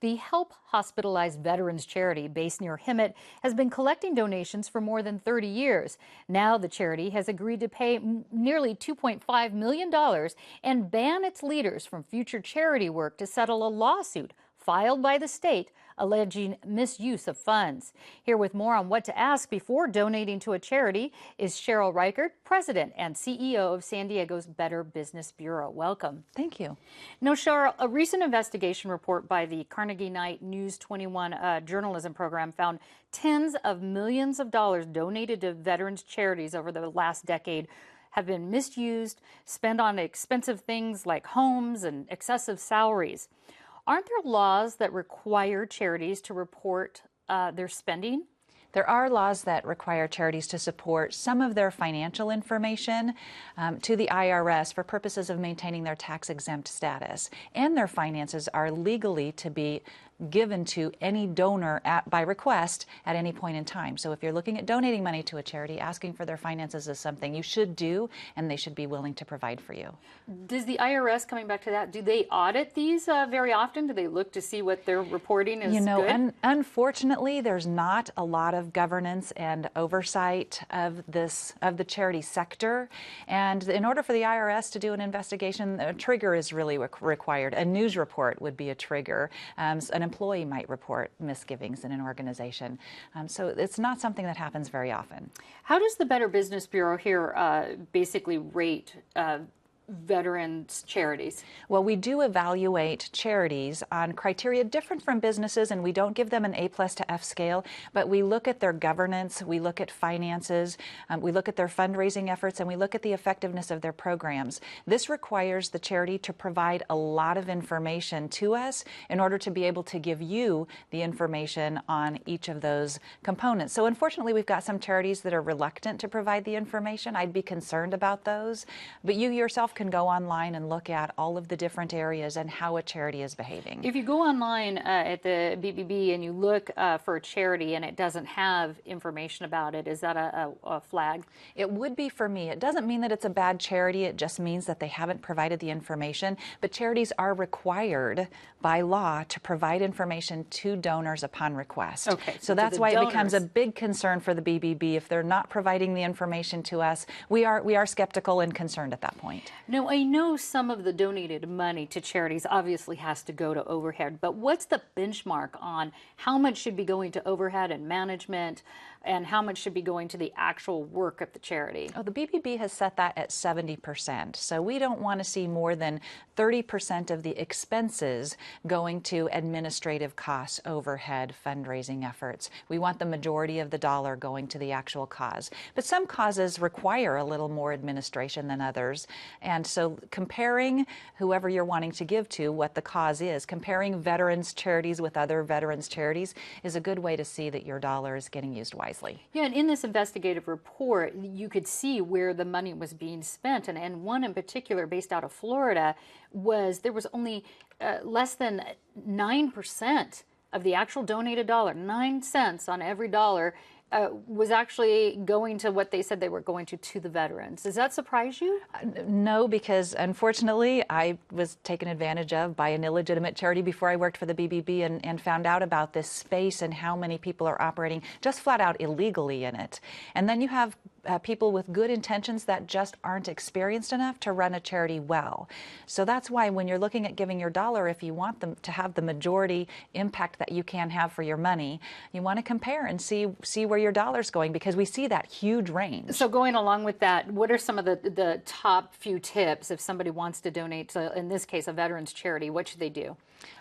The Help Hospitalized Veterans charity based near Hemet has been collecting donations for more than 30 years. Now the charity has agreed to pay nearly $2.5 million and ban its leaders from future charity work to settle a lawsuit filed by the state alleging misuse of funds. Here with more on what to ask before donating to a charity is Cheryl Reichert, President and CEO of San Diego's Better Business Bureau. Welcome. Thank you. Now, Cheryl, a recent investigation report by the Carnegie Night News 21 journalism program found tens of millions of dollars donated to veterans charities over the last decade have been misused, spent on expensive things like homes and excessive salaries. Aren't there laws that require charities to report their spending? There are laws that require charities to support some of their financial information to the IRS for purposes of maintaining their tax-exempt status. And their finances are legally to be given to any donor by request at any point in time. So if you're looking at donating money to a charity, asking for their finances is something you should do, and they should be willing to provide for you. Does the IRS, coming back to that, do they audit these very often? Do they look to see what they're reporting is good? Unfortunately, there's not a lot of governance and oversight of the charity sector. And in order for the IRS to do an investigation, a trigger is really required. A news report would be a trigger. An employee might report misgivings in an organization. So it's not something that happens very often. How does the Better Business Bureau here basically rate veterans charities? Well, we do evaluate charities on criteria different from businesses, and we don't give them an A+ to F scale, but we look at their governance, we look at finances, we look at their fundraising efforts, and we look at the effectiveness of their programs. This requires the charity to provide a lot of information to us in order to be able to give you the information on each of those components. So unfortunately, we've got some charities that are reluctant to provide the information. I'd be concerned about those, but you yourself can go online and look at all of the different areas and how a charity is behaving. If you go online at the BBB and you look for a charity and it doesn't have information about it, is that a flag? It would be for me. It doesn't mean that it's a bad charity. It just means that they haven't provided the information. But charities are required by law to provide information to donors upon request. Okay, so that's why it becomes a big concern for the BBB. If they're not providing the information to us, we are skeptical and concerned at that point. Now, I know some of the donated money to charities obviously has to go to overhead, but what's the benchmark on how much should be going to overhead and management and how much should be going to the actual work of the charity? Oh, the BBB has set that at 70%. So we don't want to see more than 30% of the expenses going to administrative costs, overhead, fundraising efforts. We want the majority of the dollar going to the actual cause. But some causes require a little more administration than others. And so comparing whoever you're wanting to give to, what the cause is, comparing veterans charities with other veterans charities is a good way to see that your dollar is getting used wisely. Yeah, and in this investigative report, you could see where the money was being spent. And one in particular, based out of Florida, there was only less than 9% of the actual donated dollar, 9 cents on every dollar, was actually going to what they said they were going to the veterans. Does that surprise you? No, because unfortunately I was taken advantage of by an illegitimate charity before I worked for the BBB and found out about this space and how many people are operating just flat out illegally in it. And then you have people with good intentions that just aren't experienced enough to run a charity well. So that's why when you're looking at giving your dollar, if you want them to have the majority impact that you can have for your money, you want to compare and see where your dollar's going, because we see that huge range. So going along with that, what are some of the top few tips if somebody wants to donate to, in this case, a veterans charity? What should they do?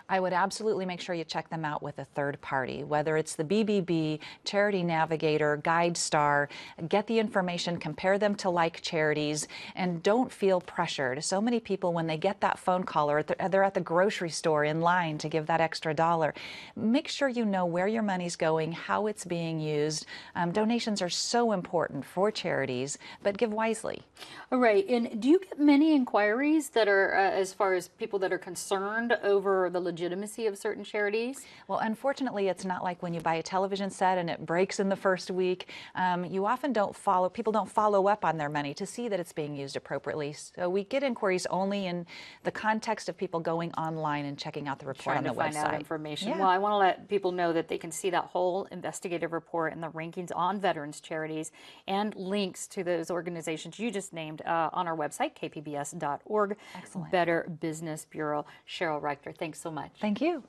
I would absolutely make sure you check them out with a third party, whether it's the BBB, Charity Navigator, GuideStar. Get the information, compare them to like charities, and don't feel pressured. So many people, when they get that phone call or they're at the grocery store in line to give that extra dollar, make sure you know where your money's going, how it's being used. Donations are so important for charities, but give wisely. All right. And do you get many inquiries that are as far as people that are concerned over for the legitimacy of certain charities? Well, unfortunately, it's not like when you buy a television set and it breaks in the first week. You often people don't follow up on their money to see that it's being used appropriately. So we get inquiries only in the context of people going online and checking out the report on the Trying website. to find out information. Yeah. Well, I want to let people know that they can see that whole investigative report and the rankings on veterans charities and links to those organizations you just named on our website, kpbs.org. Excellent. Better Business Bureau. Cheryl Reichter, thanks so much. Thank you.